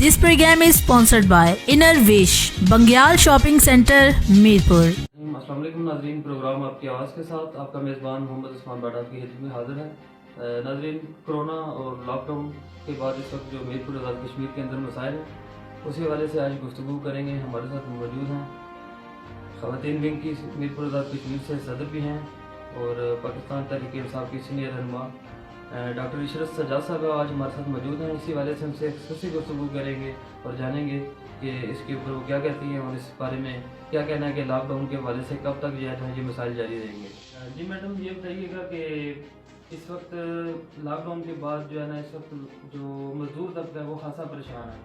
This program is sponsored by Inner Wish, Bangial shopping centre Mirpur. अस्सलाम वालेकुम नाज़रीन, प्रोग्राम आपकी आवाज़ के साथ आपका मेज़बान मोहम्मद उस्मान बाडा की खिदमत में हाजिर है। नाज़रीन, कोरोना और लॉकडाउन के बाद इस वक्त जो मीरपुर आज़ाद कश्मीर के अंदर मसाइल हैं उसी हवाले से आज गुफ्तगू करेंगे। हमारे साथ मौजूद हैं ख़वातीन विंग की मीरपुर आज़ाद कश्मीर से सदर भी हैं और पाकिस्तान तहरीक इंसाफ की सीनियर रहनुमा डॉक्टर इशरत सज्जाद साहब आज हमारे साथ मौजूद हैं। इसी वाले से हमसे एक्सक्लूसिव गुफ्तगू करेंगे और जानेंगे कि इसके ऊपर वो क्या कहती हैं और इस बारे में क्या कहना है कि लॉकडाउन के हवाले से कब तक जो है ये मसाइल जारी रहेंगे। जी मैडम, ये बताइएगा कि इस वक्त लॉकडाउन के बाद जो है ना, इस वक्त जो मजदूर तबका है वो खासा परेशान है,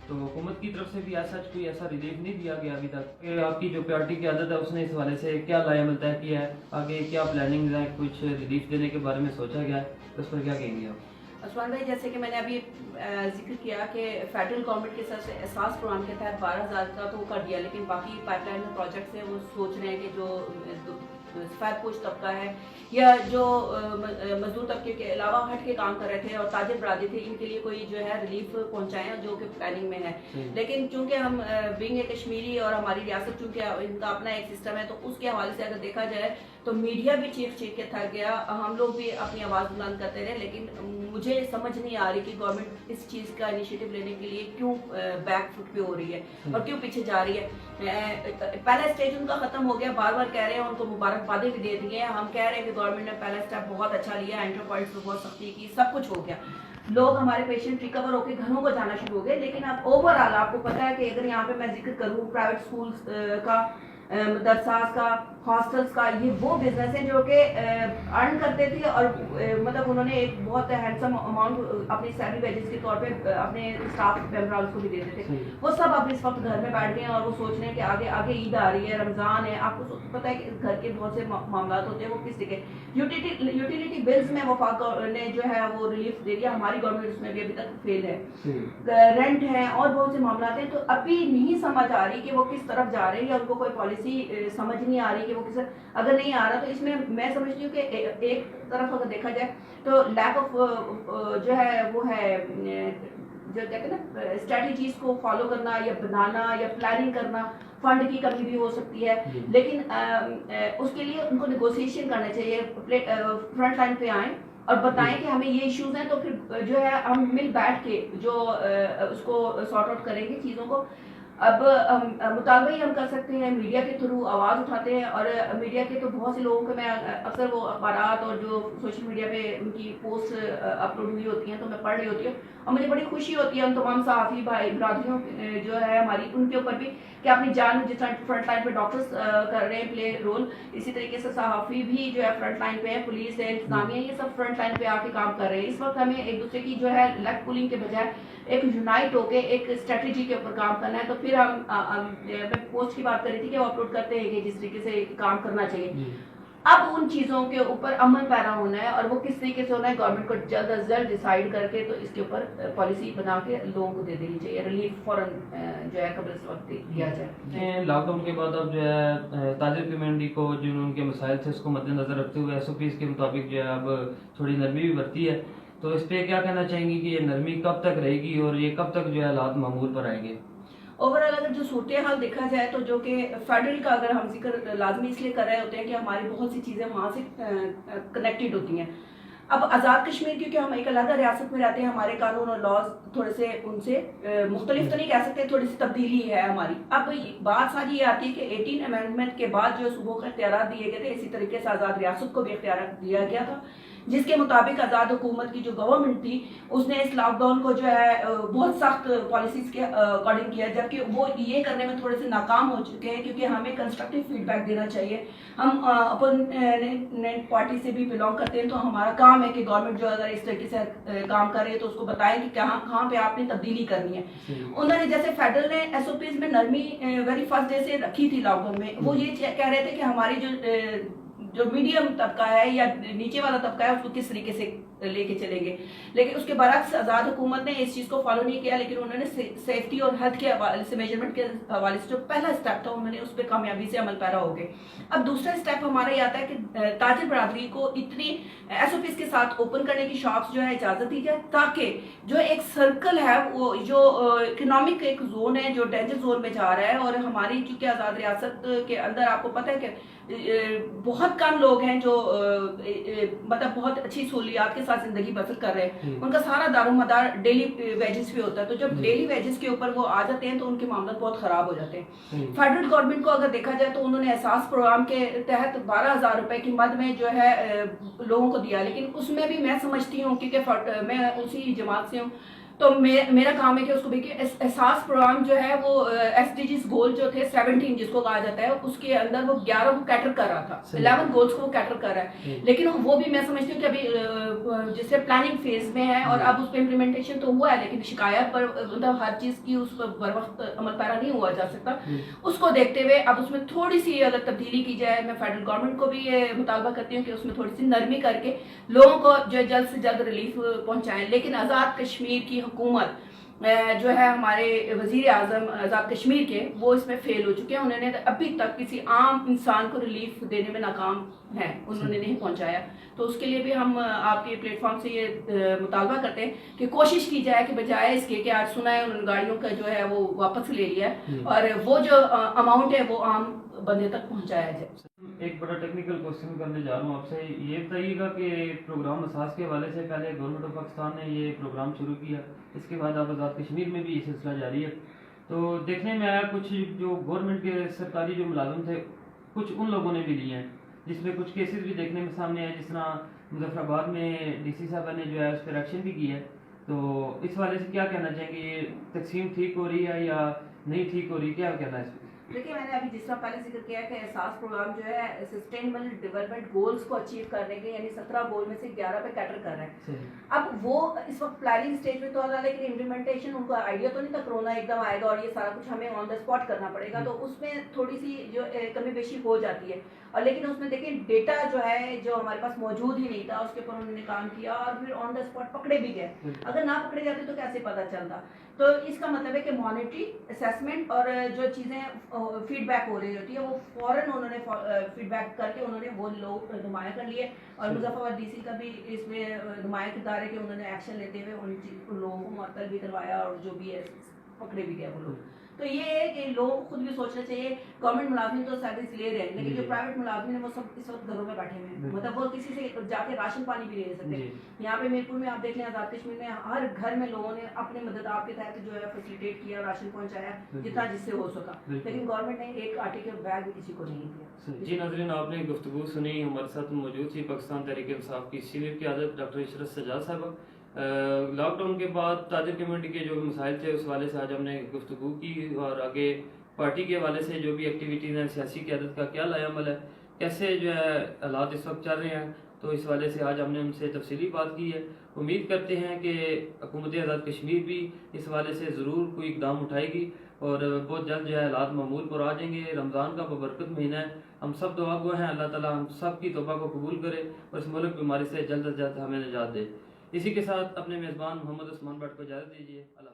तो हुकूमत की तरफ से भी कोई ऐसा रिलीफ नहीं दिया गया अभी तक कि आपकी जो पार्टी की आदत है उसने इस वाले से क्या लायामल तय किया है, आगे क्या प्लानिंग है, कुछ रिलीफ देने के बारे में सोचा गया है, उस पर क्या कहेंगे आप? उस्मान भाई, जैसे कि मैंने अभी जिक्र किया कि फेडरल गवर्नमेंट के तरफ से एहसास प्रोग्राम के तहत 12,000 का तो वो कर दिया, लेकिन बाकी पाइपलाइन में प्रोजेक्ट्स हैं वो सोच रहे हैं कि जो सफ़ेद पोश तबका है या जो मजदूर तबके के अलावा हट के काम कर रहे थे और ताजिर बरादरी थे, इनके लिए कोई जो है रिलीफ पहुंचाएं जो कि प्लानिंग में है। लेकिन चूंकि हम विंग कश्मीरी और हमारी रियासत चूंकि इनका अपना एक सिस्टम है, तो उसके हवाले से अगर देखा जाए तो मीडिया भी चीख के थक गया, हम लोग भी अपनी आवाज़ बुलंद करते रहे, लेकिन मुझे समझ नहीं आ रही कि गवर्नमेंट इस चीज़ का इनिशिएटिव लेने के लिए क्यों बैक फुट पे हो रही है और क्यों पीछे जा रही है। पहला स्टेज उनका खत्म हो गया, बार बार कह रहे हैं, उनको मुबारकबादें भी दे दी हैं। हम कह रहे हैं कि गवर्नमेंट ने पहला स्टेप बहुत अच्छा लिया, एंटर पॉइंट्स पर बहुत सख्ती की, सब कुछ हो गया, लोग हमारे पेशेंट रिकवर होकर घरों को जाना शुरू हो गए। लेकिन अब ओवरऑल आपको पता है कि अगर यहाँ पे मैं जिक्र करूँ प्राइवेट स्कूल्स का, मदरसास का, हॉस्टल्स का, ये वो बिजनेस है जो कि अर्न करते थे और मतलब उन्होंने एक बहुत हैंडसम अमाउंट अपनी सैलरी वेजेस के तौर पे अपने स्टाफ मेंबर्स को भी देते थे, वो सब अब इस वक्त घर में बैठ गए हैं और वो सोच रहे हैं कि आगे आगे ईद आ रही है, रमज़ान है, आपको पता है कि घर के बहुत से मामला होते हैं वो किस तरीके यूटिलिटी बिल्स में वफाक ने जो है वो रिलीफ दे दिया, हमारी गवर्नमेंट उसमें भी अभी तक फेल है, रेंट है और बहुत से मामला हैं, तो अभी नहीं समझ आ रही कि वो किस तरफ जा रही है, उनको कोई पॉलिसी समझ नहीं आ रही कि वो किस, अगर नहीं आ रहा तो इसमें मैं समझती हूँ कि एक तरफ अगर देखा जाए तो लैक ऑफ जो है वो है जो कहते हैं ना स्ट्रेटजीज को फॉलो करना या बनाना या प्लानिंग करना, फंड की कमी भी हो सकती है, लेकिन उसके लिए उनको नेगोशिएशन करना चाहिए, फ्रंट लाइन पे आए और बताएं कि हमें ये इश्यूज हैं, तो फिर जो है हम मिल बैठ के जो उसको सॉर्ट आउट करेंगे चीज़ों को। अब मुतालबा ही हम कर सकते हैं, मीडिया के थ्रू आवाज़ उठाते हैं और मीडिया के तो बहुत से लोगों को मैं अक्सर वो अखबारात और जो सोशल मीडिया पे उनकी पोस्ट अपलोड हुई होती हैं तो मैं पढ़ रही होती हूँ और मुझे बड़ी खुशी होती है उन तमाम सहाफ़ी भाई बरादरियों जो है हमारी, उनके ऊपर भी कि अपनी जान जिस तरह फ्रंट लाइन पे डॉक्टर्स कर रहे हैं प्ले रोल, इसी तरीके से सहाफ़ी भी जो है फ्रंट लाइन पे है, पुलिस है, इंतजामिया, ये सब फ्रंट लाइन पे आके काम कर रहे हैं। इस वक्त हमें एक दूसरे की जो है लेग पुलिंग के बजाय एक यूनाइट होके एक स्ट्रेटजी के ऊपर काम करना है। तो फिर मैं पोस्ट की बात कर रही थी कि वो अपलोड करते हैं कि जिस तरीके से काम करना चाहिए, अब उन चीज़ों के ऊपर अमल पैरा होना है और वो किस तरीके से होना है, गवर्नमेंट को जल्द अज जल्द डिसाइड करके तो इसके ऊपर पॉलिसी बना के लोगों को दे देनी चाहिए, रिलीफ फौरन जो है कब्ल इस वक्त दिया जाए। लॉकडाउन के बाद अब जो है ताजिर कम्युनिटी को जो उनके मसाइल थे उसको मद्देनजर रखते हुए SOPs के मुताबिक जो है अब थोड़ी नरमी भी बरती है, तो इस पर क्या कहना चाहेंगी कि ये नरमी कब तक रहेगी और ये कब तक जो है हालात मामूल पर आएंगे? ओवरऑल अगर जो सूरत हाल देखा जाए तो जो कि फेडरल का अगर हम जिक्र लाजमी इसलिए कर रहे होते हैं कि हमारी बहुत सी चीज़ें वहाँ से कनेक्टेड होती हैं। अब आज़ाद कश्मीर क्योंकि हम एक अलग रियासत में रहते हैं, हमारे कानून और लॉज थोड़े से उनसे मुख्तलिफ तो नहीं कह सकते, थोड़ी सी तब्दीली है हमारी। अब बात सारी ये आती है कि 18 अमेंडमेंट के बाद जो सूबों को इख्तियार दिए गए थे, इसी तरीके से आज़ाद रियासत को भी इख्तियार दिया गया था, जिसके मुताबिक आज़ाद हुकूमत की जो गवर्नमेंट थी उसने इस लॉकडाउन को जो है बहुत सख्त पॉलिसीज के अकॉर्डिंग किया, जबकि वो ये करने में थोड़े से नाकाम हो चुके हैं क्योंकि हमें कंस्ट्रक्टिव फीडबैक देना चाहिए। हम अपोनेंट पार्टी से भी बिलोंग करते हैं, तो हमारा काम है कि गवर्नमेंट जो अगर इस तरीके से काम कर रही है तो उसको बताएं कि कहाँ पे आपने तब्दीली करनी है। उन्होंने जैसे फेडरल ने SOPs में नरमी वेरी फर्स्ट डे से रखी थी लॉकडाउन में, वो ये कह रहे थे कि हमारी जो جو میڈیم طبقہ ہے یا نیچے والا طبقہ ہے اس کو کس طریقے سے لے کے چلیں گے. لیکن اس کے برعکس آزاد حکومت نے اس چیز کو فالو نہیں کیا, لیکن انہوں نے سیفٹی اور ہیلتھ کے حوالے سے, میجرمنٹ کے حوالے سے جو پہلا اسٹیپ تھا انہوں نے اس پہ کامیابی سے عمل پیرا ہو گئے. اب دوسرا اسٹیپ ہمارا یہ آتا ہے کہ تاجر برادری کو اتنی SOPs کے ساتھ اوپن کرنے کی شاپس جو ہے اجازت دی جائے, تاکہ جو ایک سرکل ہے وہ جو اکنامک ایک زون ہے جو ڈینجر زون میں جا رہا ہے, اور ہماری چونکہ آزاد ریاست کے اندر آپ کو پتہ ہے کہ بہت کم لوگ ہیں جو مطلب بہت اچھی سہولیات کے ساتھ زندگی بسر کر رہے ہیں, ان کا سارا دار و مدار ڈیلی ویجز پہ ہوتا ہے. تو جب ڈیلی ویجز کے اوپر وہ آ جاتے ہیں تو ان کے معاملات بہت خراب ہو جاتے ہیں. فیڈرل گورنمنٹ کو اگر دیکھا جائے تو انہوں نے احساس پروگرام کے تحت 12,000 روپے کی مد میں جو ہے لوگوں کو دیا, لیکن اس میں بھی میں سمجھتی ہوں کیونکہ میں اسی جماعت سے ہوں, تو میرا کام ہے کہ اس کو بھی کہ احساس پروگرام جو ہے وہ SDGs گول جو تھے 17 جس کو کہا جاتا ہے, اس کے اندر وہ 11 کو کیٹر کر رہا تھا, 11 گولز کو وہ کیٹر کر رہا ہے, لیکن وہ بھی میں سمجھتی ہوں کہ ابھی جس سے پلاننگ فیز میں ہے اور اب اس پہ امپلیمنٹیشن تو ہوا ہے, لیکن شکایت پر مطلب ہر چیز کی اس پر بر وقت عمل پیرا نہیں ہوا جا سکتا. اس کو دیکھتے ہوئے اب اس میں تھوڑی سی اگر تبدیلی کی جائے, میں فیڈرل گورنمنٹ کو بھی یہ مطالبہ کرتی ہوں کہ اس میں تھوڑی سی نرمی کر کے لوگوں کو جو جلد سے جلد ریلیف پہنچائیں. لیکن آزاد کشمیر کی حکومت جو ہے ہمارے وزیر اعظم آزاد کشمیر کے, وہ اس میں فیل ہو چکے ہیں. انہوں نے ابھی تک کسی عام انسان کو ریلیف دینے میں ناکام ہیں, انہوں نے نہیں پہنچایا. تو اس کے لیے بھی ہم آپ کے پلیٹ فارم سے یہ مطالبہ کرتے ہیں کہ کوشش کی جائے کہ بجائے اس کے کہ آج سنا ہے ان گاڑیوں کا جو ہے وہ واپس لے لیا ہے, اور وہ جو اماؤنٹ ہے وہ عام بندے تک پہنچایا جائے. ایک بڑا ٹیکنیکل کوشچن کرنے جا رہا ہوں آپ سے, یہ بتائیے گا کہ پروگرام اساس کے حوالے سے پہلے گورنمنٹ آف پاکستان نے یہ پروگرام شروع کیا, اس کے بعد اب آزاد کشمیر میں بھی یہ سلسلہ جاری ہے. تو دیکھنے میں آیا کچھ جو گورنمنٹ کے سرکاری جو ملازم تھے کچھ ان لوگوں نے بھی لیے ہیں, جس میں کچھ کیسز بھی دیکھنے میں سامنے آئے, جس طرح مظفر آباد میں DC صاحبہ نے جو ہے اس پر ایکشن بھی کی ہے. تو اس والے سے کیا کہنا چاہیں گے, یہ تقسیم ٹھیک ہو رہی ہے یا نہیں ٹھیک ہو رہی, کیا کہنا ہے اس پہ؟ دیکھیے, میں نے ابھی جس طرح پہلے ذکر کیا کہ احساس پروگرام جو ہے سسٹینیبل ڈیولپمنٹ گولز کو اچیو کرنے کے, یعنی 17 گول میں سے 11 پہ کیٹر کر رہے ہیں. اب وہ اس وقت پلاننگ سٹیج میں تو آ رہا ہے, لیکن امپلیمنٹیشن ان کو آئیڈیا تو نہیں تھا کرونا ایک دم آئے گا اور یہ سارا کچھ ہمیں آن دا اسپاٹ کرنا پڑے گا, تو اس میں تھوڑی سی جو کمی بیشی ہو جاتی ہے. اور لیکن اس میں دیکھیں ڈیٹا جو ہے جو ہمارے پاس موجود ہی نہیں تھا, اس کے اوپر انہوں نے کام کیا اور پھر آن دا اسپاٹ پکڑے بھی گئے. اگر نہ پکڑے جاتے تو کیسے پتہ چلتا. تو اس کا مطلب ہے کہ مانیٹری اسیسمنٹ اور جو چیزیں فیڈ بیک ہو رہی ہوتی ہے وہ فوراً انہوں نے فیڈ بیک کر کے انہوں نے وہ لوگ نمایاں کر لیے. اور مظفر آباد DC کا بھی اس میں نمایاں کردار ہے کہ انہوں نے ایکشن لیتے ہوئے ان لوگوں کو معطل بھی کروایا اور جو بھی ہے پکڑے بھی گئے وہ لوگ. تو یہ ہے کہ لوگوں کو خود بھی سوچنا چاہیے, گورنمنٹ ملازمین تو سیلریز لے رہے ہیں, لیکن جو پرائیویٹ ملازمین ہیں وہ سب اس وقت گھروں میں بیٹھے ہوئے ہیں, مطلب وہ کسی سے جا کے راشن پانی بھی نہیں لے سکتے. یہاں پہ میرپور میں آپ دیکھ لیں, آزاد کشمیر میں ہر گھر میں لوگوں نے اپنی مدد آپ کے تحت جو ہے فیسیلیٹیٹ کیا, راشن پہنچایا جتنا جس سے ہو سکا, لیکن گورنمنٹ نے ایک آٹے کے بیگ بھی کسی کو نہیں دیا. جی ناظرین, آپ نے گفتگو سنی, ہمارے ساتھ موجود تھی پاکستان تحریک انصاف کی سینئر قیادت ڈاکٹر عشرت سجاد صاحبہ. لاک ڈاؤن کے بعد تاجر کمیونٹی کے جو مسائل تھے اس حوالے سے آج ہم نے گفتگو کی, اور آگے پارٹی کے حوالے سے جو بھی ایکٹیویٹیز ہیں, سیاسی قیادت کا کیا لائے عمل ہے, کیسے جو ہے حالات اس وقت چل رہے ہیں, تو اس حوالے سے آج ہم نے ان سے تفصیلی بات کی ہے. امید کرتے ہیں کہ حکومت آزاد کشمیر بھی اس حوالے سے ضرور کوئی اقدام اٹھائے گی اور بہت جلد جو ہے حالات معمول پر آ جائیں گے. رمضان کا ببرکت مہینہ ہے, ہم سب دعا گو ہیں, اللہ تعالیٰ ہم سب کی توبہ کو قبول کرے اور اس ملک بیماری سے جلد از جلد ہمیں نجات دے. اسی کے ساتھ اپنے میزبان محمد عثمان بٹ کو اجازت دیجیے. اللہ